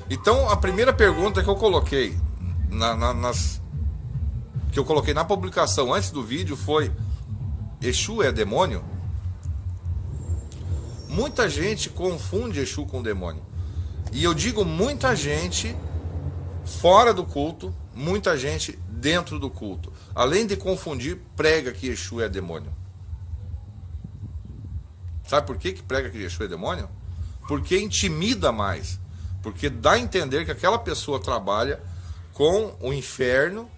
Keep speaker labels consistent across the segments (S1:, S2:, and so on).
S1: Então, a primeira pergunta que eu coloquei que eu coloquei na publicação antes do vídeo foi: Exu é demônio? Muita gente confunde Exu com demônio. E eu digo muita gente fora do culto, muita gente dentro do culto. Além de confundir, prega que Exu é demônio. Sabe por que prega que Exu é demônio? Porque intimida mais. Porque dá a entender que aquela pessoa trabalha com o inferno,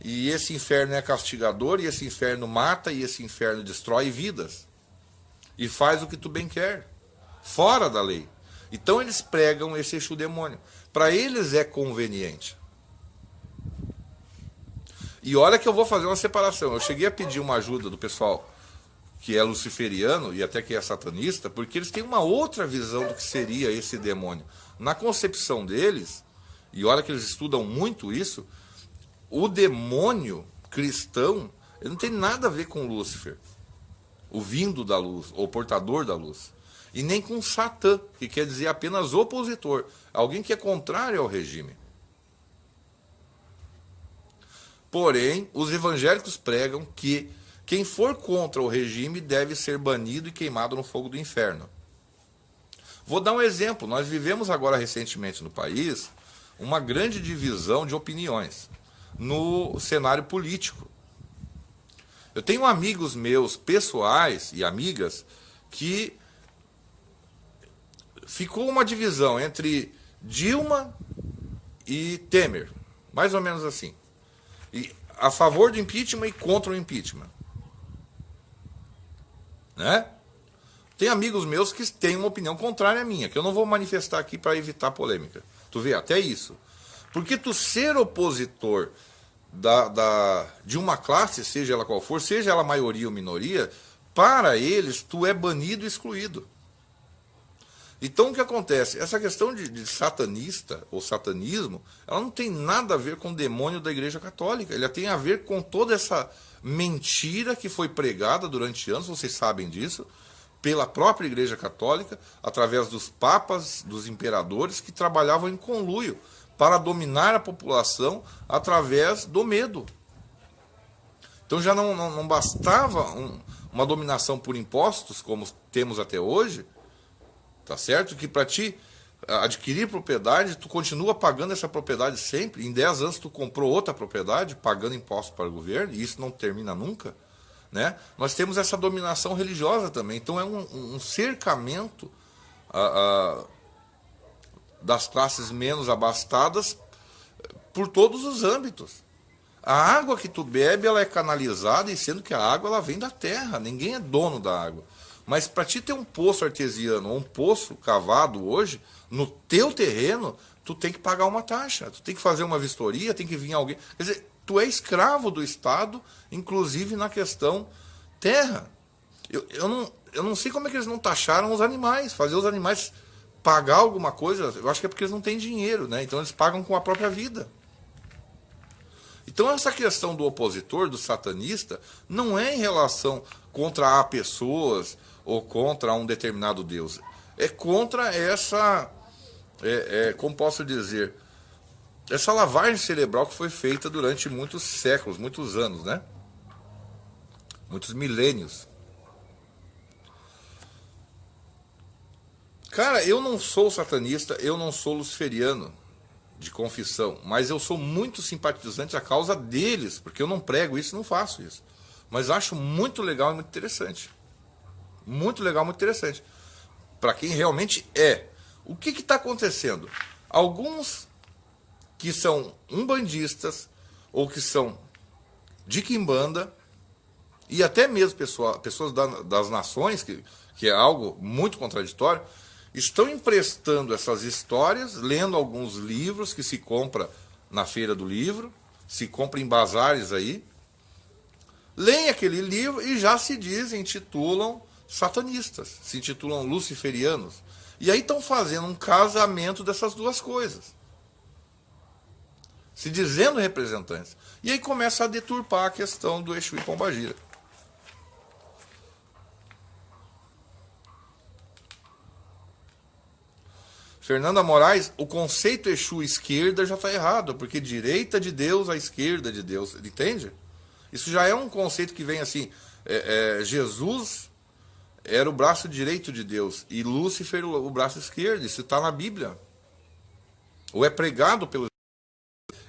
S1: e esse inferno é castigador, e esse inferno mata, e esse inferno destrói vidas. E faz o que tu bem quer, fora da lei. Então eles pregam esse Exu demônio. Para eles é conveniente. E olha que eu vou fazer uma separação. Eu cheguei a pedir uma ajuda do pessoal que é luciferiano e até que é satanista, porque eles têm uma outra visão do que seria esse demônio. Na concepção deles, e olha que eles estudam muito isso, o demônio cristão ele não tem nada a ver com Lúcifer, o vindo da luz, ou portador da luz. E nem com Satã, que quer dizer apenas opositor, alguém que é contrário ao regime. Porém, os evangélicos pregam que quem for contra o regime deve ser banido e queimado no fogo do inferno. Vou dar um exemplo. Nós vivemos agora recentemente no país uma grande divisão de opiniões no cenário político. Eu tenho amigos meus pessoais e amigas que ficou uma divisão entre Dilma e Temer, mais ou menos assim. E a favor do impeachment e contra o impeachment. Né? Tem amigos meus que têm uma opinião contrária à minha, que eu não vou manifestar aqui para evitar polêmica. Tu vê, até isso. Porque tu ser opositor de uma classe, seja ela qual for, seja ela maioria ou minoria, para eles tu é banido e excluído. Então o que acontece? Essa questão de satanista ou satanismo, ela não tem nada a ver com o demônio da Igreja Católica. Ela tem a ver com toda essa mentira que foi pregada durante anos, vocês sabem disso, pela própria Igreja Católica, através dos papas, dos imperadores, que trabalhavam em conluio para dominar a população através do medo. Então já não bastava uma dominação por impostos, como temos até hoje, tá certo? Que para ti adquirir propriedade, tu continua pagando essa propriedade sempre. Em 10 anos tu comprou outra propriedade, pagando impostos para o governo, e isso não termina nunca. Né? Nós temos essa dominação religiosa também. Então é um cercamento das classes menos abastadas por todos os âmbitos. A água que tu bebe, ela é canalizada, e sendo que a água ela vem da terra, ninguém é dono da água. Mas para ti ter um poço artesiano ou um poço cavado hoje, no teu terreno, tu tem que pagar uma taxa, tu tem que fazer uma vistoria, tem que vir alguém. Quer dizer, tu é escravo do Estado, inclusive na questão terra. Eu não sei como é que eles não taxaram os animais, fazer os animais pagar alguma coisa. Eu acho que é porque eles não têm dinheiro, né? Então eles pagam com a própria vida. Então essa questão do opositor, do satanista, não é em relação contra pessoas ou contra um determinado Deus. É contra essa, como posso dizer, essa lavagem cerebral que foi feita durante muitos séculos, muitos anos, né? Muitos milênios. Cara, eu não sou satanista, eu não sou luciferiano de confissão, mas eu sou muito simpatizante à causa deles, porque eu não prego isso, não faço isso. Mas acho muito legal e muito interessante. Muito legal, muito interessante. Para quem realmente é. O que está acontecendo? Alguns que são umbandistas, ou que são de quimbanda, e até mesmo pessoas das nações, que é algo muito contraditório, estão emprestando essas histórias, lendo alguns livros que se compra na feira do livro, se compra em bazares aí, leem aquele livro e já se intitulam satanistas, se intitulam luciferianos. E aí estão fazendo um casamento dessas duas coisas, se dizendo representantes. E aí começa a deturpar a questão do Exu e Pombagira. Fernanda Moraes, o conceito Exu esquerda já está errado, porque direita de Deus, a esquerda de Deus, entende? Isso já é um conceito que vem assim, Jesus era o braço direito de Deus e Lúcifer o braço esquerdo, isso está na Bíblia. Ou é pregado pelo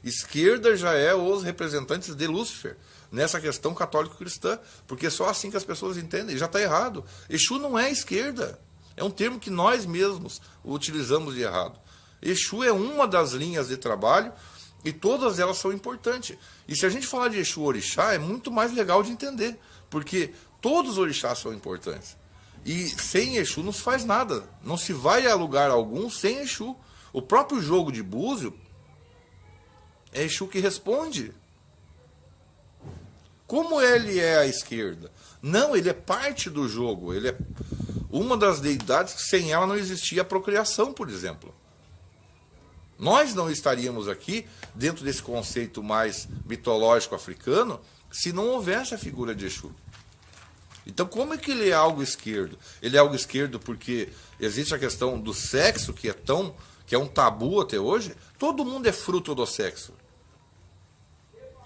S1: esquerda já é os representantes de Lúcifer, nessa questão católico-cristã, porque é só assim que as pessoas entendem, já está errado. Exu não é esquerda, é um termo que nós mesmos utilizamos de errado. Exu é uma das linhas de trabalho e todas elas são importantes. E se a gente falar de Exu Orixá, é muito mais legal de entender, porque todos os orixás são importantes. E sem Exu não se faz nada, não se vai a lugar algum sem Exu. O próprio jogo de búzio é Exu que responde. Como ele é à esquerda? Não, ele é parte do jogo. Ele é uma das deidades que sem ela não existia a procriação, por exemplo. Nós não estaríamos aqui, dentro desse conceito mais mitológico africano, se não houvesse a figura de Exu. Então, como é que ele é algo esquerdo? Ele é algo esquerdo porque existe a questão do sexo, que é um tabu até hoje. Todo mundo é fruto do sexo.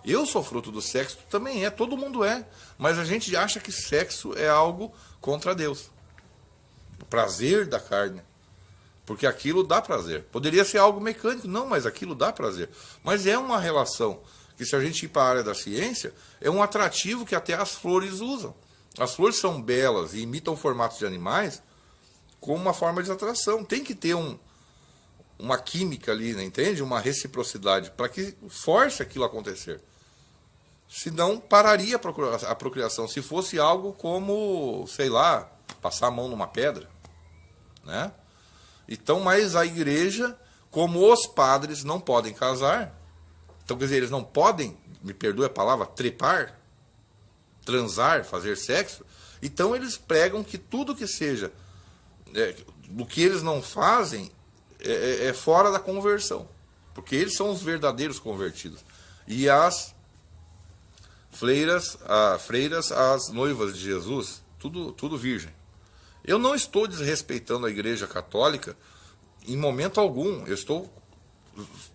S1: Eu sou fruto do sexo, também é, todo mundo é. Mas a gente acha que sexo é algo contra Deus. O prazer da carne. Porque aquilo dá prazer. Poderia ser algo mecânico, não, mas aquilo dá prazer. Mas é uma relação que, se a gente ir para a área da ciência, é um atrativo que até as flores usam. As flores são belas e imitam formatos de animais como uma forma de atração. Tem que ter uma química ali, né, entende? Uma reciprocidade para que force aquilo a acontecer. Senão pararia a procriação. Se fosse algo como, sei lá, passar a mão numa pedra, né? Então, mas a igreja, como os padres não podem casar, então quer dizer, eles não podem, me perdoe a palavra, trepar, transar, fazer sexo, então eles pregam que tudo que seja do que eles não fazem é fora da conversão, porque eles são os verdadeiros convertidos. E as freiras, as noivas de Jesus, tudo virgem. Eu não estou desrespeitando a Igreja Católica em momento algum. Eu estou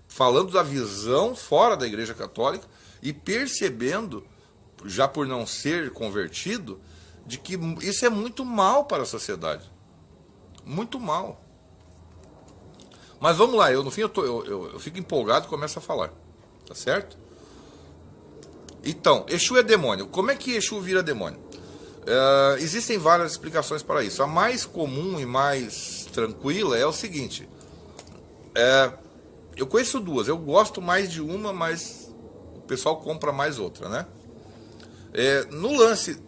S1: falando da visão fora da Igreja Católica e percebendo, já por não ser convertido, de que isso é muito mal para a sociedade. Muito mal. Mas vamos lá, no fim eu fico empolgado e começo a falar. Tá certo? Então, Exu é demônio. Como é que Exu vira demônio? Existem várias explicações para isso. A mais comum e mais tranquila é o seguinte. Eu conheço duas. Eu gosto mais de uma, mas o pessoal compra mais outra, né? No lance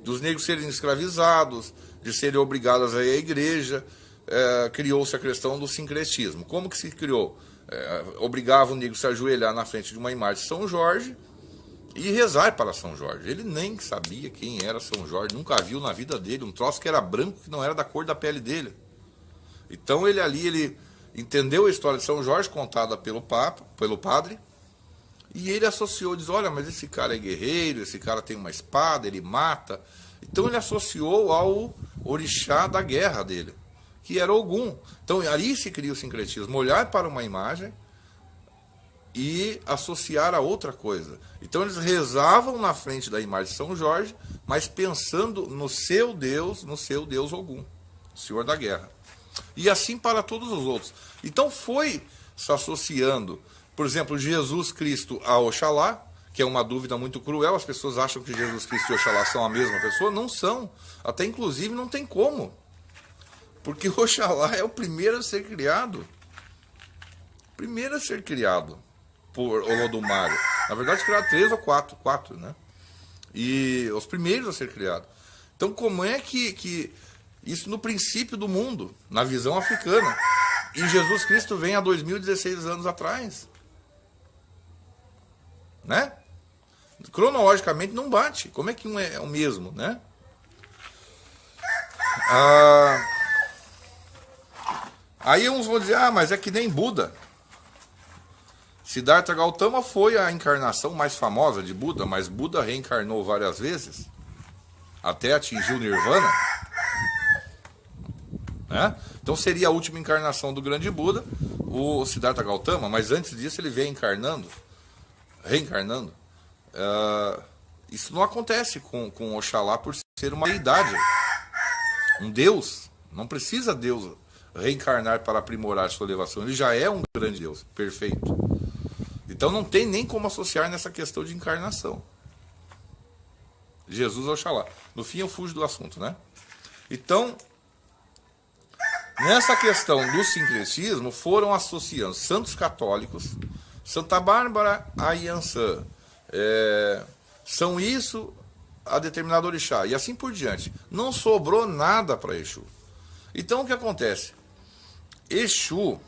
S1: dos negros serem escravizados, de serem obrigados a ir à igreja, criou-se a questão do sincretismo. Como que se criou? Obrigava o negro a se ajoelhar na frente de uma imagem de São Jorge e rezar para São Jorge. Ele nem sabia quem era São Jorge, nunca viu na vida dele um troço que era branco, que não era da cor da pele dele. Então ele entendeu a história de São Jorge contada pelo padre, e ele associou, diz, olha, mas esse cara é guerreiro, esse cara tem uma espada, ele mata. Então ele associou ao orixá da guerra dele, que era Ogum. Então ali se cria o sincretismo, olhar para uma imagem e associar a outra coisa. Então eles rezavam na frente da imagem de São Jorge, mas pensando no seu Deus Ogum, Senhor da Guerra. E assim para todos os outros. Então foi se associando, por exemplo, Jesus Cristo a Oxalá, que é uma dúvida muito cruel. As pessoas acham que Jesus Cristo e Oxalá são a mesma pessoa. Não são. Até inclusive não tem como. Porque Oxalá é o primeiro a ser criado. Primeiro a ser criado por Olodumário. Na verdade, criaram 3 ou 4, né? E os primeiros a ser criados. Então, como é que isso no princípio do mundo, na visão africana, e Jesus Cristo vem há 2016 anos atrás, né? Cronologicamente não bate. Como é que um é o mesmo, né? Aí uns vão dizer, mas é que nem Buda. Siddhartha Gautama foi a encarnação mais famosa de Buda, mas Buda reencarnou várias vezes, até atingir o Nirvana. né? Então seria a última encarnação do grande Buda, o Siddhartha Gautama, mas antes disso ele vem reencarnando. Isso não acontece com Oxalá por ser uma deidade, um Deus. Não precisa Deus reencarnar para aprimorar sua elevação, ele já é um grande Deus, perfeito. Então não tem nem como associar nessa questão de encarnação. Jesus Oxalá. No fim eu fujo do assunto, né? Então, nessa questão do sincretismo, foram associando santos católicos, Santa Bárbara a Yansan, são isso a determinado orixá, e assim por diante. Não sobrou nada para Exu. Então o que acontece? Exu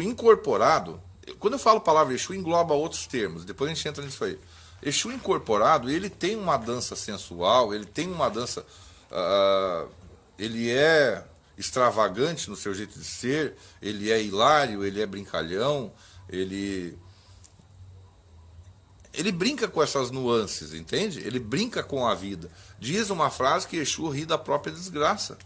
S1: incorporado, quando eu falo a palavra Exu, engloba outros termos, depois a gente entra nisso aí. Exu incorporado, ele tem uma dança sensual, ele tem uma dança... ele é extravagante no seu jeito de ser, ele é hilário, ele é brincalhão, ele brinca com essas nuances, entende? Ele brinca com a vida. Diz uma frase que Exu ri da própria desgraça.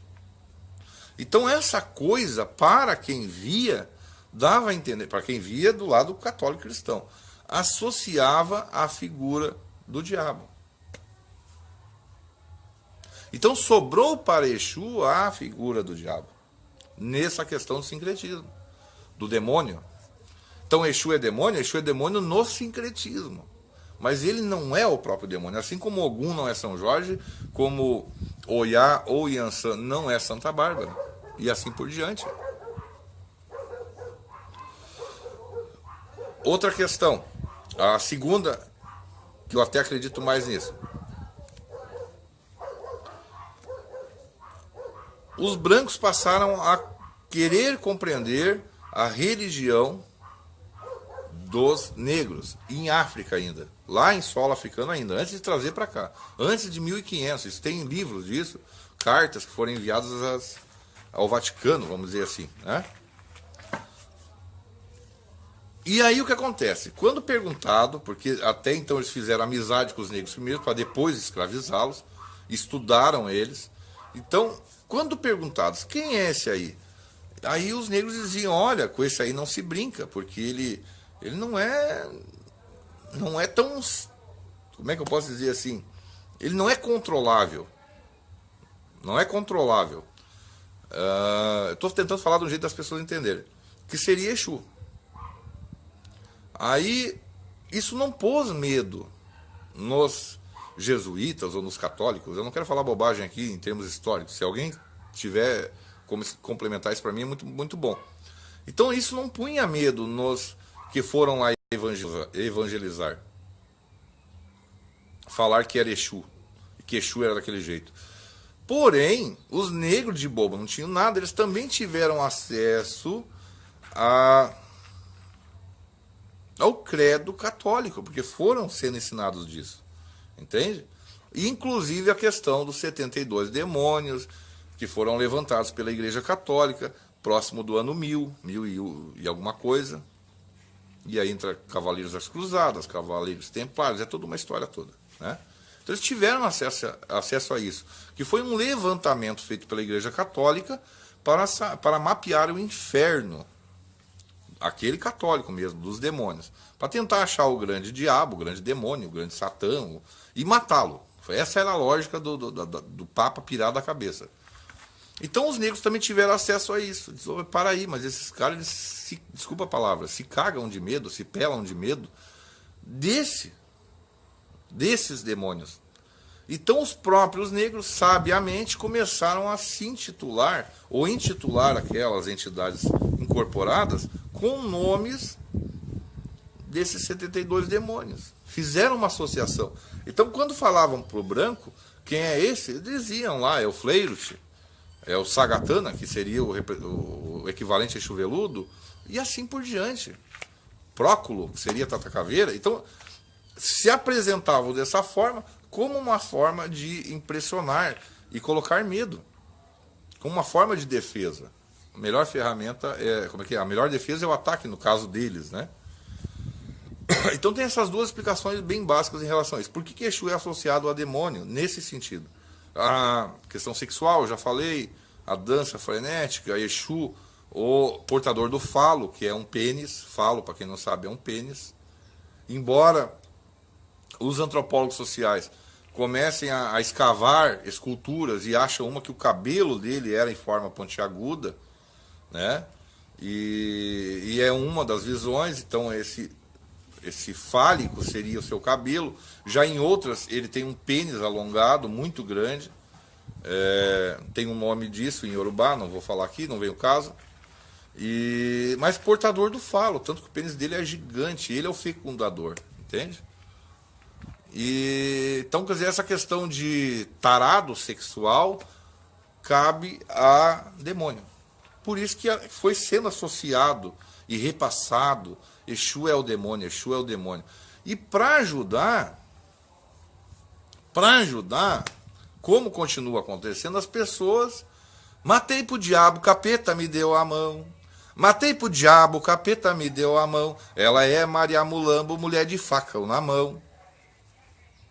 S1: Então essa coisa, para quem via, dava a entender, para quem via do lado católico cristão, associava a figura do diabo. Então sobrou para Exu a figura do diabo, nessa questão do sincretismo, do demônio. Então Exu é demônio no sincretismo. Mas ele não é o próprio demônio. Assim como Ogum não é São Jorge, como Oyá ou Yansan não é Santa Bárbara. E assim por diante. Outra questão, a segunda, que eu até acredito mais nisso. Os brancos passaram a querer compreender a religião dos negros, em África ainda, lá em solo africano ainda, antes de trazer para cá, antes de 1500, isso tem livros disso, cartas que foram enviadas ao Vaticano, vamos dizer assim, né? E aí o que acontece? Quando perguntado, porque até então eles fizeram amizade com os negros primeiro, para depois escravizá-los, estudaram eles, então, quando perguntados, quem é esse aí? Aí os negros diziam, olha, com esse aí não se brinca, porque ele não é tão, como é que eu posso dizer assim, ele não é controlável, eu estou tentando falar de um jeito das pessoas entenderem, que seria Exu. Aí, isso não pôs medo nos jesuítas ou nos católicos. Eu não quero falar bobagem aqui em termos históricos, se alguém tiver como complementar isso para mim é muito, muito bom. Então isso não punha medo nos que foram lá evangelizar, falar que era Exu, que Exu era daquele jeito. Porém, os negros de boba não tinham nada, eles também tiveram acesso ao credo católico, porque foram sendo ensinados disso, entende? E, inclusive a questão dos 72 demônios que foram levantados pela Igreja Católica próximo do ano 1000 e alguma coisa. E aí entra Cavaleiros das Cruzadas, Cavaleiros Templários, é toda uma história toda, né? Então eles tiveram acesso a isso, que foi um levantamento feito pela Igreja Católica para mapear o inferno, aquele católico mesmo, dos demônios, para tentar achar o grande diabo, o grande demônio, o grande Satã, e matá-lo. Essa era a lógica do Papa pirar da cabeça. Então os negros também tiveram acesso a isso. Diz, oh, para aí, mas esses caras, eles desculpa a palavra, se cagam de medo, se pelam de medo desses demônios. Então os próprios negros, sabiamente, começaram a se intitular, ou intitular aquelas entidades incorporadas, com nomes desses 72 demônios. Fizeram uma associação. Então quando falavam para o branco, quem é esse? Eles diziam lá, é o Fleiruch, é o Sagatana, que seria o equivalente a Chuveludo, e assim por diante. Próculo, que seria Tata Caveira. Então, se apresentavam dessa forma, como uma forma de impressionar e colocar medo, como uma forma de defesa. A melhor ferramenta a melhor defesa é o ataque, no caso deles, né? Então tem essas duas explicações bem básicas em relação a isso. Por que Exu é associado a demônio nesse sentido? A questão sexual, já falei, a dança frenética, Exu, o portador do falo, que é um pênis. Falo, para quem não sabe, é um pênis. Embora os antropólogos sociais comecem a escavar esculturas e acham uma que o cabelo dele era em forma pontiaguda, né? E é uma das visões. Então esse fálico seria o seu cabelo. Já em outras ele tem um pênis alongado muito grande. Tem um nome disso em Yorubá, não vou falar aqui, não vem o caso. Mas portador do falo, tanto que o pênis dele é gigante, ele é o fecundador, entende? Então, quer dizer, essa questão de tarado sexual cabe a demônio. Por isso que foi sendo associado e repassado, Exu é o demônio, Exu é o demônio. E para ajudar, como continua acontecendo, as pessoas, matei pro diabo, o capeta me deu a mão. Matei pro diabo, o capeta me deu a mão. Ela é Maria Mulambo, mulher de faca na mão.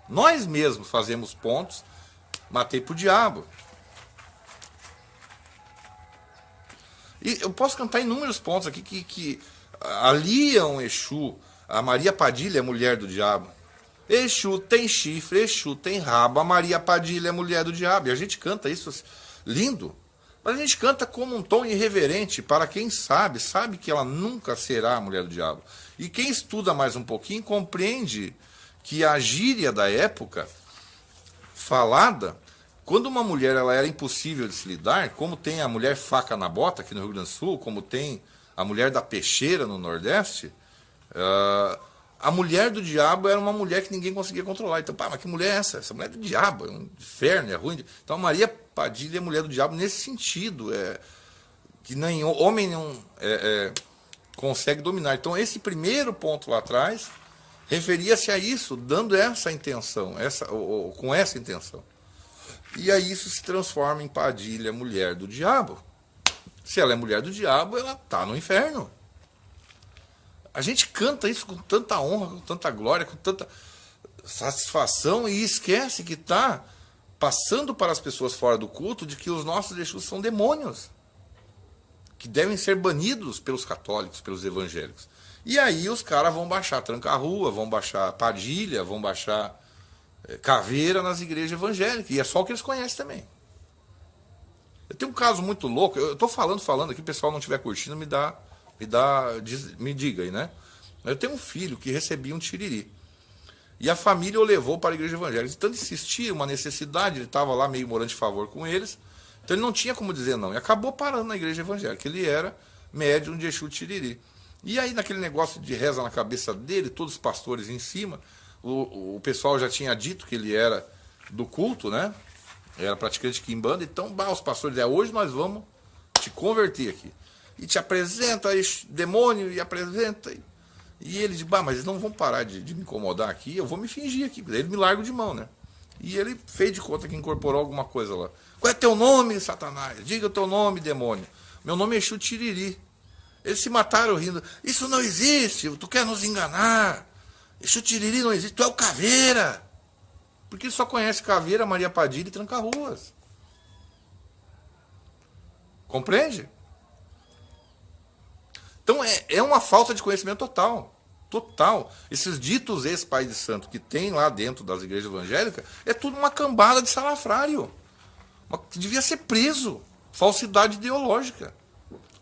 S1: Nós mesmos fazemos pontos, matei pro diabo. E eu posso cantar inúmeros pontos aqui que aliam Exu. A Maria Padilha é mulher do diabo. Exu tem chifre, Exu tem rabo, a Maria Padilha é mulher do diabo. E a gente canta isso lindo. Mas a gente canta como um tom irreverente. Para quem sabe que ela nunca será a mulher do diabo. E quem estuda mais um pouquinho compreende que a gíria da época falada, quando uma mulher ela era impossível de se lidar, como tem a mulher faca na bota aqui no Rio Grande do Sul, como tem a mulher da peixeira no Nordeste, a mulher do diabo era uma mulher que ninguém conseguia controlar. Então, mas que mulher é essa? Essa mulher é do diabo, é um inferno, é ruim. Então, a Maria Padilha é mulher do diabo nesse sentido, que nem homem não consegue dominar. Então, esse primeiro ponto lá atrás referia-se a isso, dando essa intenção, com essa intenção. E aí isso se transforma em Padilha, mulher do diabo. Se ela é mulher do diabo, ela está no inferno. A gente canta isso com tanta honra, com tanta glória, com tanta satisfação e esquece que está passando para as pessoas fora do culto de que os nossos Exus são demônios, que devem ser banidos pelos católicos, pelos evangélicos. E aí os caras vão baixar tranca-rua, vão baixar Padilha, vão baixar caveira nas igrejas evangélicas. E é só o que eles conhecem também. Eu tenho um caso muito louco, eu estou falando aqui, o pessoal não estiver curtindo, me diga aí, né? Eu tenho um filho que recebia um tiriri. E a família o levou para a igreja evangélica. Tanto insistia, uma necessidade, ele estava lá meio morando de favor com eles. Então ele não tinha como dizer não. E acabou parando na igreja evangélica. Ele era médium de Exu Tiriri. E aí, naquele negócio de reza na cabeça dele, todos os pastores em cima, o pessoal já tinha dito que ele era do culto, né? Era praticante de quimbanda. Então, os pastores disseram, hoje nós vamos te converter aqui. E te apresenta, demônio, e apresenta. E ele diz, mas eles não vão parar de me incomodar aqui, eu vou me fingir aqui. Daí ele me larga de mão, né? E ele fez de conta que incorporou alguma coisa lá. Qual é teu nome, Satanás? Diga o teu nome, demônio. Meu nome é Exu Tiriri. Eles se mataram rindo. Isso não existe, tu quer nos enganar. Exu Tiriri não existe, tu é o Caveira. Porque ele só conhece Caveira, Maria Padilha e Tranca-Ruas. Compreende? Então é uma falta de conhecimento total. Total. Esses ditos ex-pai de santo que tem lá dentro das igrejas evangélicas é tudo uma cambada de salafrário. Devia ser preso. Falsidade ideológica.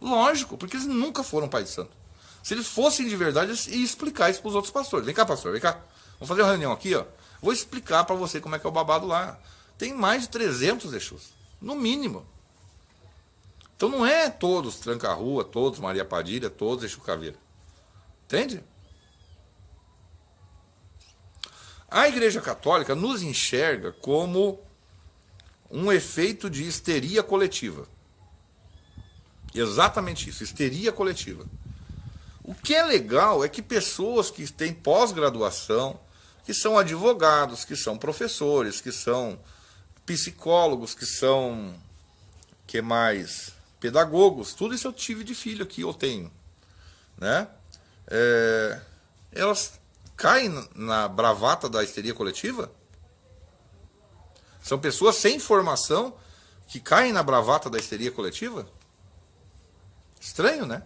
S1: Lógico, porque eles nunca foram pai de santo. Se eles fossem de verdade, eles iam explicar isso para os outros pastores. Vem cá, pastor, vem cá. Vamos fazer uma reunião aqui, ó. Vou explicar para você como é que é o babado lá. Tem mais de 300 Exus, no mínimo. Então não é todos Tranca-Rua, todos Maria Padilha, todos Exu Caveira. Entende? A Igreja Católica nos enxerga como um efeito de histeria coletiva. Exatamente isso, histeria coletiva. O que é legal é que pessoas que têm pós-graduação, que são advogados, que são professores, que são psicólogos, que são, que mais, pedagogos, tudo isso eu tive de filho aqui, eu tenho, né? Elas caem na bravata da histeria coletiva. São pessoas sem formação que caem na bravata da histeria coletiva? Estranho, né?